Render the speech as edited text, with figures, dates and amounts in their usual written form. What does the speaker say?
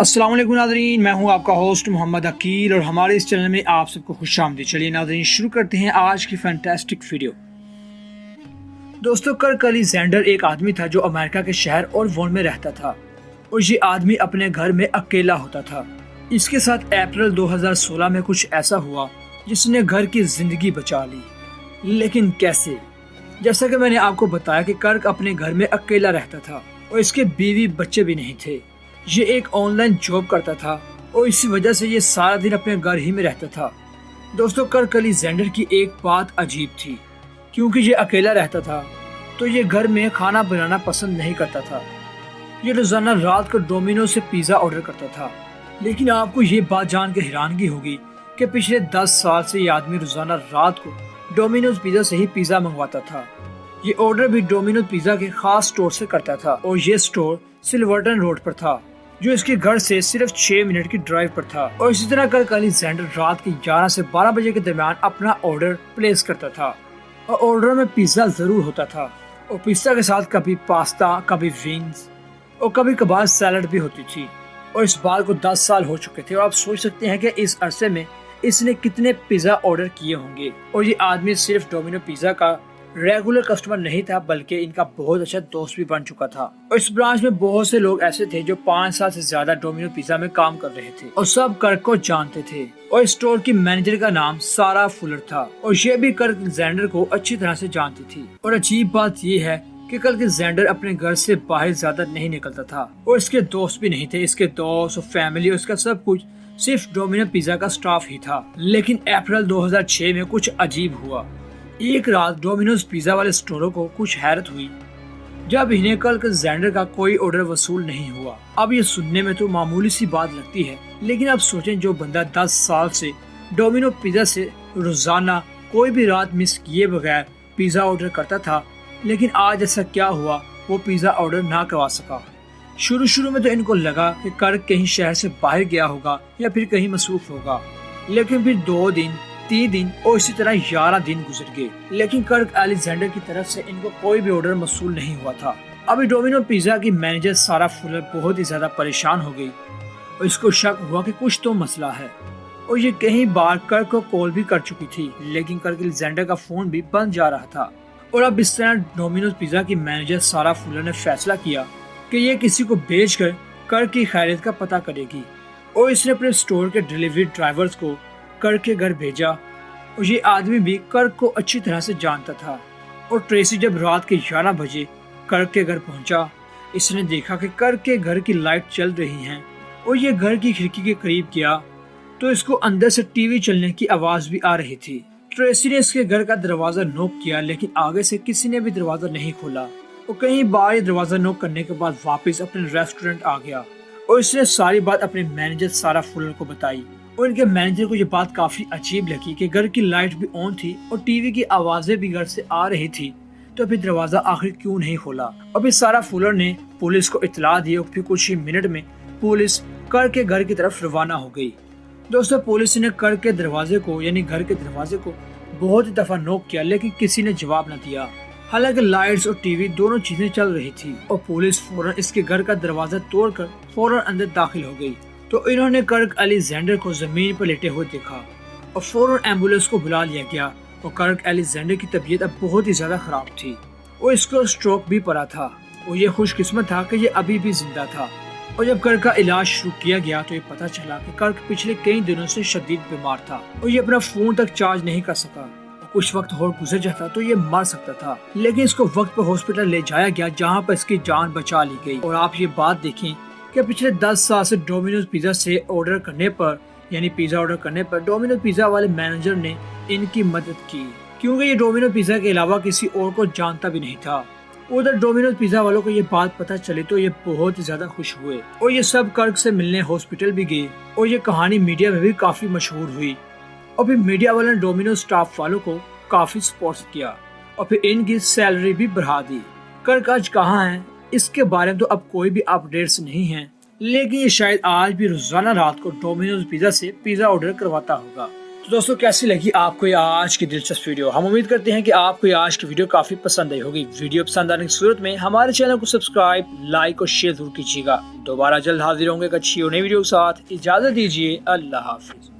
السلام علیکم ناظرین، میں ہوں آپ کا ہوسٹ محمد عقیل اور ہمارے اس چینل میں آپ سب کو خوش آمدید۔ چلیے ناظرین شروع کرتے ہیں آج کی فینٹاسٹک ویڈیو۔ دوستو، کرک الیگزینڈر ایک آدمی تھا جو امریکہ کے شہر اورون میں رہتا تھا اور یہ آدمی اپنے گھر میں اکیلا ہوتا تھا۔ اس کے ساتھ اپریل 2016 میں کچھ ایسا ہوا جس نے گھر کی زندگی بچا لی، لیکن کیسے؟ جیسا کہ میں نے آپ کو بتایا کہ کرک اپنے گھر میں اکیلا رہتا تھا اور اس کے بیوی بچے بھی نہیں تھے۔ یہ ایک آن لائن جاب کرتا تھا اور اسی وجہ سے یہ سارا دن اپنے گھر ہی میں رہتا تھا۔ دوستو، کرک الیگزینڈر کی ایک بات عجیب تھی، کیونکہ یہ اکیلا رہتا تھا تو یہ گھر میں کھانا بنانا پسند نہیں کرتا تھا۔ یہ روزانہ رات کو ڈومینوز سے پیزا آرڈر کرتا تھا، لیکن آپ کو یہ بات جان کے حیرانگی ہوگی کہ پچھلے 10 سال سے یہ آدمی روزانہ رات کو ڈومینوز پیزا سے ہی پیزا منگواتا تھا۔ یہ آرڈر بھی ڈومینوز پیزا کے خاص سٹور سے کرتا تھا اور یہ سٹور سلورٹن روڈ پر تھا، جو اس کے گھر سے صرف 6 منٹ کی ڈرائیو پر تھا۔ اور اسی طرح کرک الیگزینڈر رات کے 11 سے 12 بجے کے درمیان اپنا آرڈر پلیس کرتا تھا اور آرڈر میں پیزا ضرور ہوتا تھا، اور پیزا کے ساتھ کبھی پاستا، کبھی ونگز اور کبھی کبھار سیلڈ بھی ہوتی تھی۔ اور اس بات کو 10 سال ہو چکے تھے اور آپ سوچ سکتے ہیں کہ اس عرصے میں اس نے کتنے پیزا آرڈر کیے ہوں گے۔ اور یہ آدمی صرف ڈومینو پیزا کا ریگولر کسٹمر نہیں تھا، بلکہ ان کا بہت اچھا دوست بھی بن چکا تھا۔ اور اس برانچ میں بہت سے لوگ ایسے تھے جو 5 سال سے زیادہ ڈومینو پیزا میں کام کر رہے تھے اور سب کرک کو جانتے تھے۔ اور اسٹور کی مینیجر کا نام سارا فولر تھا اور یہ بھی کرک الیگزینڈر کو اچھی طرح سے جانتی تھی۔ اور عجیب بات یہ ہے کہ کرک الیگزینڈر اپنے گھر سے باہر زیادہ نہیں نکلتا تھا اور اس کے دوست بھی نہیں تھے۔ اس کے دوست اور فیملی اور اس کا سب کچھ صرف ڈومینو پیزا کا سٹاف ہی تھا۔ لیکن اپریل 2006 میں کچھ عجیب ہوا۔ ایک رات ڈومینوز پیزا والے سٹوروں کو کچھ حیرت ہوئی جب انہیں کرک الیگزینڈر کا کوئی آرڈر وصول نہیں ہوا۔ اب یہ سننے میں تو معمولی سی بات لگتی ہے، لیکن اب سوچیں جو بندہ 10 سال سے ڈومینو پیزا سے روزانہ کوئی بھی رات مس کیے بغیر پیزا آرڈر کرتا تھا، لیکن آج ایسا کیا ہوا وہ پیزا آرڈر نہ کروا سکا۔ شروع میں تو ان کو لگا کہ کرک کہیں شہر سے باہر گیا ہوگا یا پھر کہیں مصروف ہوگا، لیکن پھر 2 دن 3 دن اور اسی طرح 11 دن گزر گئے، لیکن کرک الیگزینڈر کی طرف سے ان کو کوئی بھی آرڈر موصول نہیں ہوا تھا۔ ابھی ڈومینو پیزا کی مینیجر سارا فولر بہت ہی زیادہ پریشان ہو گئی اور اس کو شک ہوا کہ کچھ تو مسئلہ ہے، اور یہ کئی بار کرک کو کال بھی کر چکی تھی، لیکن کرک الیگزینڈر کا فون بھی بند جا رہا تھا۔ اور اب اس طرح ڈومینوز پیزا کی مینیجر سارا فولر نے فیصلہ کیا کہ یہ کسی کو بھیج کر کرک کی خیریت کا پتہ کرے گی، اور اس نے اپنے سٹور کے ڈیلیوری ڈرائیورز کو کرک کے گھر بھیجا۔ اور یہ آدمی بھی کرک کو اچھی طرح سے جانتا تھا، اور ٹریسی جب رات کے 11 بجے کرک کے گھر پہنچا، اس نے دیکھا کہ کرک کے گھر کی لائٹ چل رہی ہیں، اور یہ گھر کی کھڑکی کے قریب گیا تو اس کو اندر سے ٹی وی چلنے کی آواز بھی آ رہی تھی۔ ٹریسی نے اس کے گھر کا دروازہ نوک کیا، لیکن آگے سے کسی نے بھی دروازہ نہیں کھولا، اور کئی بار یہ دروازہ نوک کرنے کے بعد واپس اپنے ریسٹورنٹ آ گیا، اور اس نے ساری بات اپنے مینیجر سارا فولر کو بتائی۔ اور ان کے مینیجر کو یہ بات کافی عجیب لگی کہ گھر کی لائٹ بھی آن تھی اور ٹی وی کی آوازیں بھی گھر سے آ رہی تھی، تو پھر دروازہ آخر کیوں نہیں کھولا؟ اور پھر سارا فولر نے پولیس کو اطلاع دی اور پھر کچھ ہی منٹ میں پولیس کرک کے گھر کی طرف روانہ ہو گئی۔ دوستو، پولیس نے کرک کے دروازے کو یعنی گھر کے دروازے کو بہت دفعہ نوک کیا، لیکن کسی نے جواب نہ دیا، حالانکہ لائٹس اور ٹی وی دونوں چیزیں چل رہی تھی۔ اور پولیس فوراً اس کے گھر کا دروازہ توڑ کر فوراً اندر داخل ہو گئی، تو انہوں نے کرک الیگزینڈر کو زمین پر لیٹے ہوئے دیکھا اور فوراً ایمبولینس کو بلا لیا گیا۔ اور کرک الیگزینڈر کی طبیعت اب بہت ہی زیادہ خراب تھی اور اس کو سٹروک بھی پڑا تھا، اور یہ خوش قسمت تھا کہ یہ ابھی بھی زندہ تھا۔ اور جب کرک کا علاج شروع کیا گیا تو یہ پتہ چلا کہ کرک پچھلے کئی دنوں سے شدید بیمار تھا اور یہ اپنا فون تک چارج نہیں کر سکا، اور کچھ وقت اور گزر جاتا تو یہ مر سکتا تھا، لیکن اس کو وقت پر ہاسپٹل لے جایا گیا، جہاں پر اس کی جان بچا لی گئی۔ اور آپ یہ بات دیکھیں کہ پچھلے 10 سال سے ڈومینوز پیزا سے آرڈر کرنے پر یعنی پیزا آرڈر کرنے پر ڈومینوز پیزا والے مینیجر نے ان کی مدد کی، کیونکہ یہ ڈومینوز پیزا کے علاوہ کسی اور کو جانتا بھی نہیں تھا۔ ادھر ڈومینوز پیزا والوں کو یہ بات پتہ چلی تو یہ بہت زیادہ خوش ہوئے، اور یہ سب کرک سے ملنے ہاسپٹل بھی گئے، اور یہ کہانی میڈیا میں بھی کافی مشہور ہوئی۔ اور پھر میڈیا والوں نے ڈومینوز سٹاف والوں کو کافی سپورٹ کیا اور پھر ان کی سیلری بھی بڑھا دی۔ کرک آج کہاں ہے اس کے بارے میں تو اب کوئی بھی اپڈیٹس نہیں ہیں، لیکن یہ شاید آج بھی روزانہ رات کو ڈومینوز پیزا سے پیزا آرڈر کرواتا ہوگا۔ تو دوستوں کیسی لگی آپ کو یہ آج کی دلچسپ ویڈیو؟ ہم امید کرتے ہیں کہ آپ کو یہ آج کی ویڈیو کافی پسند آئی ہوگی۔ ویڈیو پسند آنے کی صورت میں ہمارے چینل کو سبسکرائب، لائک اور شیئر ضرور کیجیے گا۔ دوبارہ جلد حاضر ہوں گے ایک اچھی اور نئی ویڈیو کے ساتھ۔ اجازت دیجیے، اللہ حافظ۔